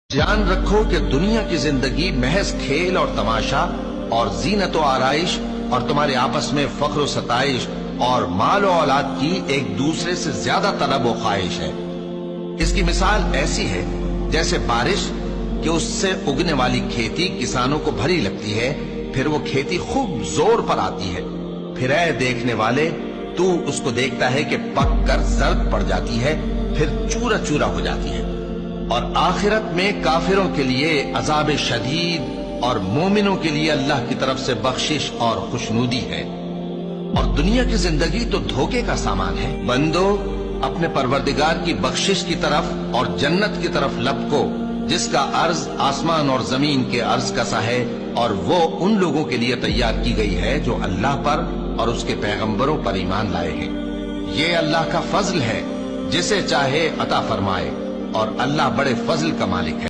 जान रखो कि दुनिया की जिंदगी महज खेल और तमाशा और जीनत व आराइश और तुम्हारे आपस में फख्र सताइश और माल और औलाद की एक दूसरे से ज्यादा तलब व ख्वाहिश है। इसकी मिसाल ऐसी है जैसे बारिश कि उससे उगने वाली खेती किसानों को भरी लगती है, फिर वो खेती खूब जोर पर आती है, फिर ऐ देखने वाले तू उसको देखता है कि पक कर जर्द पड़ जाती है, फिर चूरा चूरा हो जाती है। और आखिरत में काफिरों के लिए अजाब शदीद और मोमिनों के लिए अल्लाह की तरफ से बख्शिश और खुशनूदी है। और दुनिया की जिंदगी तो धोखे का सामान है। बंदो, अपने परवरदिगार की बख्शिश की तरफ और जन्नत की तरफ लपको जिसका अर्ज आसमान और जमीन के अर्ज का सा है, और वो उन लोगों के लिए तैयार की गई है जो अल्लाह पर और उसके पैगंबरों पर ईमान लाए हैं। ये अल्लाह का फजल है, जिसे चाहे अता फरमाए, और अल्लाह बड़े फजल का मालिक है।